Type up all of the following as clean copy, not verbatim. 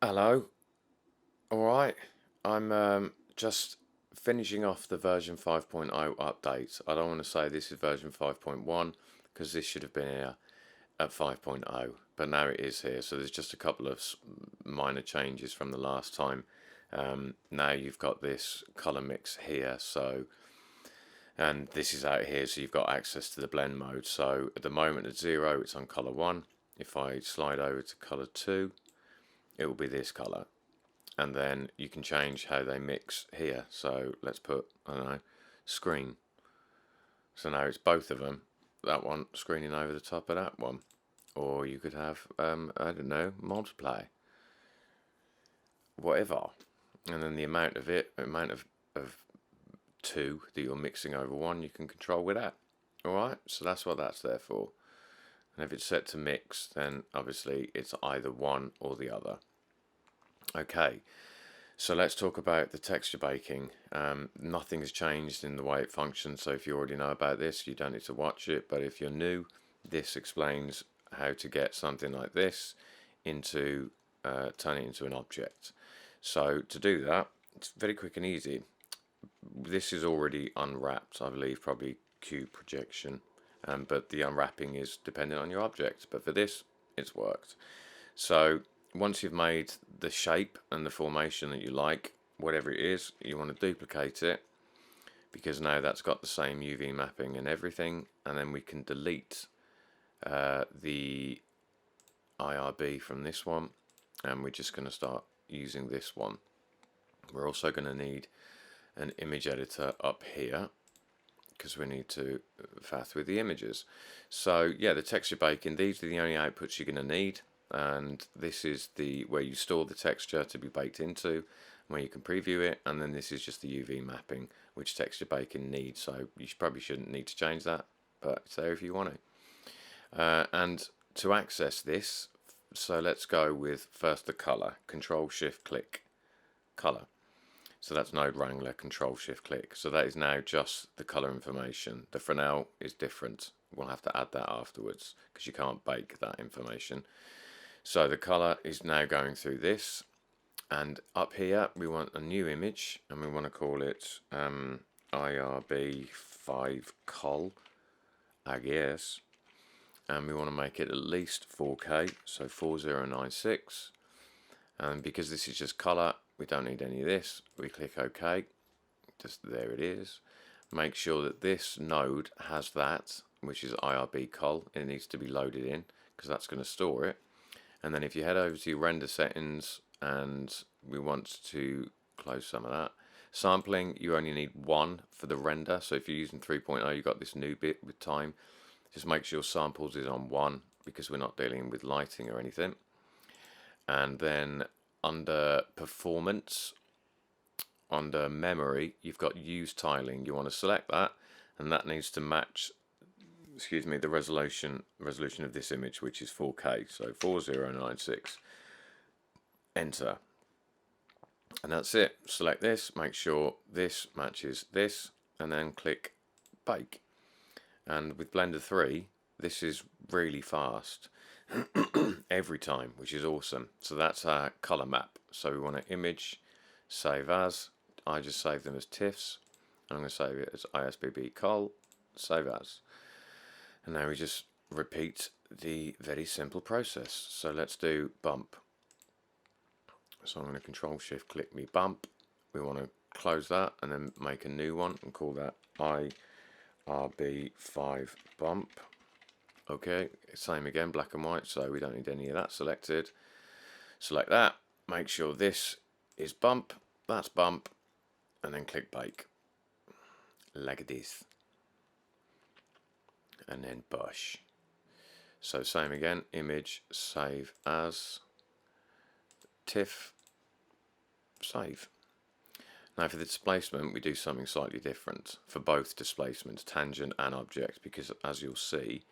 Hello. All right. I'm just finishing off the version 5.0 update. I don't want to say this is version 5.1 because this should have been here at 5.0, but now it is here. So there's just a couple of minor changes from the last time. Now you've got this color mix here, and this is out here, so you've got access to the blend mode. So at the moment at 0, it's on color 1. If I slide over to color 2, it will be this color. And then you can change how they mix here. So let's put, I don't know, screen. So now it's both of them. That one screening over the top of that one. Or you could have, I don't know, multiply. Whatever. And then the amount of of 2 that you're mixing over 1, you can control with that. Alright, so that's what that's there for. And if it's set to mix, then obviously it's either one or the other. Okay, so let's talk about the texture baking. Nothing has changed in the way it functions, so if you already know about this, you don't need to watch it, but if you're new, this explains how to get something like this into, turn it into an object. So to do that, it's very quick and easy. This is already unwrapped, I believe, probably cube projection, but the unwrapping is dependent on your object, but for this, it's worked. So once you've made the shape and the formation that you like, whatever it is, you want to duplicate it, because now that's got the same UV mapping and everything, and then we can delete the IRB from this one, and we're just going to start using this one. We're also going to need an image editor up here, because we need to faff with the images. So yeah, the texture baking, these are the only outputs you're going to need. And this is the where you store the texture to be baked into, where you can preview it, and then this is just the UV mapping, which texture baking needs. So you probably shouldn't need to change that, but it's there if you want to. And to access this, so let's go with first the color. Control Shift Click color. So that's Node Wrangler. Control Shift Click. So that is now just the color information. The Fresnel is different. We'll have to add that afterwards because you can't bake that information. So the color is now going through this, and up here we want a new image, and we want to call it IRB5 col, I guess, and we want to make it at least 4K, so 4096, and because this is just color, we don't need any of this. We click OK, just there it is. Make sure that this node has that, which is IRB col. It needs to be loaded in because that's going to store it. And then if you head over to your render settings, and we want to close some of that. Sampling, you only need 1 for the render. So if you're using 3.0, you've got this new bit with time. Just make sure samples is on 1 because we're not dealing with lighting or anything. And then under performance, under memory, you've got use tiling. You want to select that, and that needs to match, excuse me, the resolution of this image, which is 4K, so 4096. Enter, and that's it. Select this, make sure this matches this, and then click bake. And with Blender 3, this is really fast every time, which is awesome. So that's our color map. So we want to image, save as. I just save them as TIFFs. I'm going to save it as ISBB col, save as. And now we just repeat the very simple process. So let's do bump. So I'm going to Control Shift click me bump. We want to close that and then make a new one and call that IRB5 bump. Okay, same again, black and white, so we don't need any of that selected. Select that, make sure this is bump, that's bump, and then click bake. Like this. And then bush. So same again, image, save as, TIFF, save. Now for the displacement, we do something slightly different for both displacements, tangent and object, because as you'll see,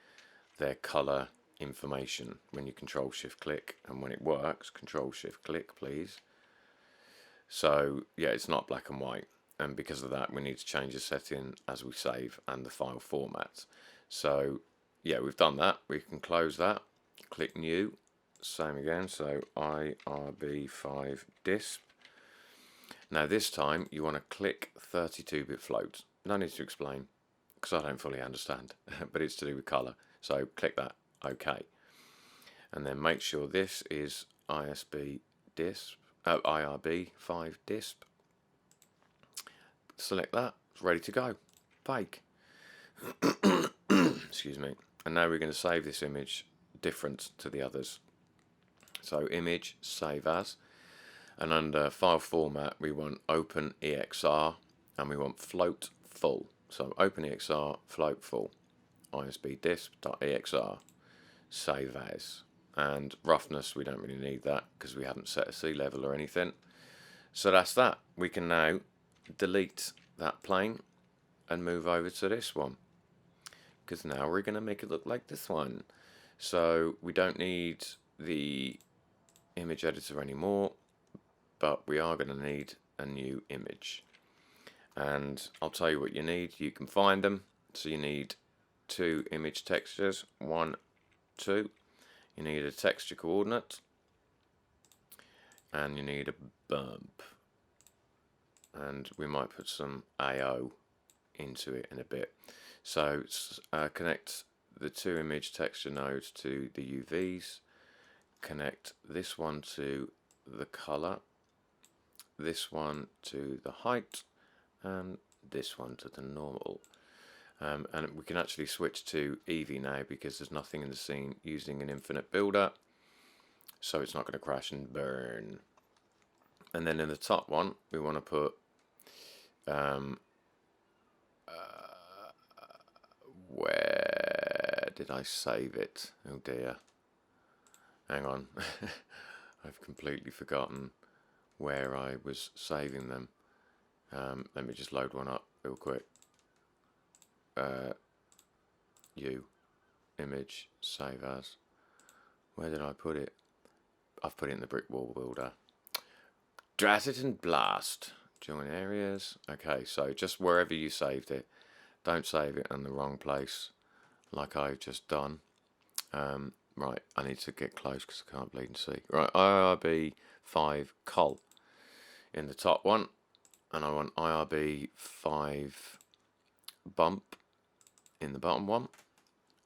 they're color information when you Control Shift click, and when it works, Control Shift click please. So yeah, it's not black and white, and because of that we need to change the setting as we save and the file format. So yeah, we've done that. We can close that, click new, same again, so IRB5 disp. Now this time you want to click 32-bit float. No need to explain, because I don't fully understand, but it's to do with colour. So click that, OK. And then make sure this is IRB5 disp. Select that, it's ready to go. Fake. Excuse me. And now we're going to save this image different to the others. So image, save as, and under file format we want OpenEXR and we want float full. So OpenEXR float full, isbdisp.exr, save as, and roughness we don't really need that because we haven't set a sea level or anything. So that's that. We can now delete that plane and move over to this one, because now we're going to make it look like this one. So we don't need the image editor anymore, but we are going to need a new image. And I'll tell you what you need. You can find them. So you need 2 image textures, 1, 2. You need a texture coordinate, and you need a bump. And we might put some AO into it in a bit. So connect the 2 image texture nodes to the UVs, connect this one to the color, this one to the height, and this one to the normal. And we can actually switch to Eevee now because there's nothing in the scene using an infinite builder, so it's not going to crash and burn. And then in the top one we want to put where did I save it? Oh dear, hang on. I've completely forgotten where I was saving them. Let me just load one up real quick. Image, save as. Where did I put it? I've put it in the brick wall builder. Drat it and blast. Join areas. Okay, so just wherever you saved it. Don't save it in the wrong place like I've just done. Right, I need to get close because I can't bleed and see. Right, IRB5 col in the top one, and I want IRB5 bump in the bottom one.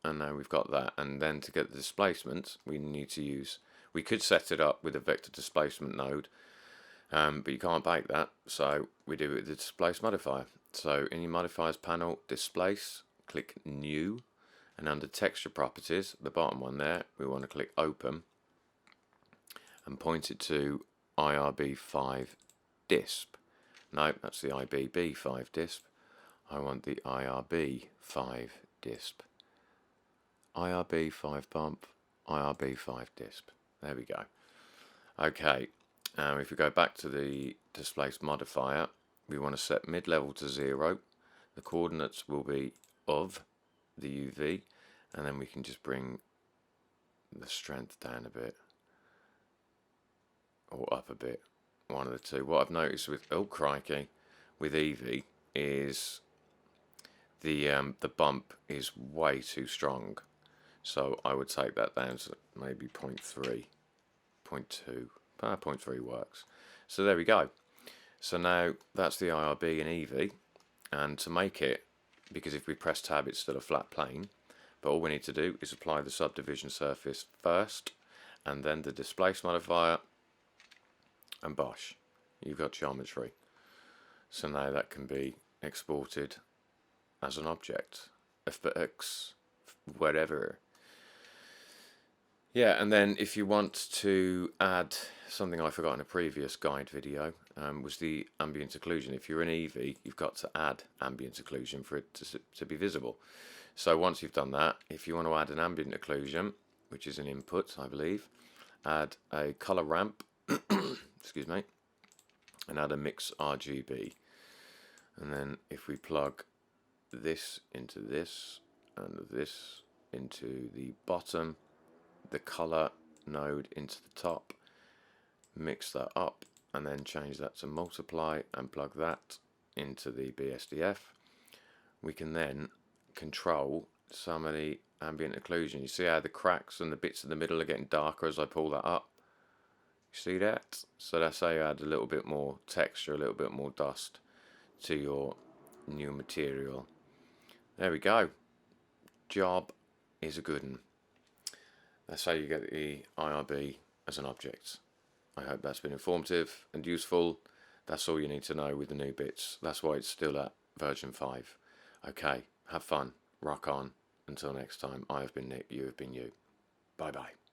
And now we've got that. And then to get the displacement, we need to use, we could set it up with a vector displacement node, but you can't bake that, so we do it with the displace modifier. So in your modifiers panel, displace, click new, and under texture properties, the bottom one there, we want to click open and point it to IRB5 disp. No, that's the IBB5 disp. I want the IRB5 disp. IRB5 bump, IRB5 disp. There we go. Okay, if we go back to the displace modifier, we want to set mid-level to 0. The coordinates will be of the UV, and then we can just bring the strength down a bit, or up a bit, one of the two. What I've noticed with, oh crikey, with Eevee is the bump is way too strong. So I would take that down to maybe 0.3, 0.2, 0.3 works. So there we go. So now that's the IRB in Eevee, and to make it, because if we press tab it's still a flat plane, but all we need to do is apply the subdivision surface first, and then the displace modifier, and bosh, you've got geometry. So now that can be exported as an object, FBX, whatever. Yeah, and then if you want to add something I forgot in a previous guide video, was the ambient occlusion. If you're in Eevee, you've got to add ambient occlusion for it to be visible. So once you've done that, if you want to add an ambient occlusion, which is an input, I believe, add a color ramp, excuse me, and add a mix RGB. And then if we plug this into this, and this into the bottom, the color node into the top, mix that up, and then change that to multiply and plug that into the BSDF, we can then control some of the ambient occlusion. You see how the cracks and the bits in the middle are getting darker as I pull that up? You see that? So that's how you add a little bit more texture, a little bit more dust to your new material. There we go. Job is a good one. That's how you get the IRB as an object. I hope that's been informative and useful. That's all you need to know with the new bits. That's why it's still at version 5. Okay, have fun, rock on. Until next time, I have been Nick, you have been you. Bye bye.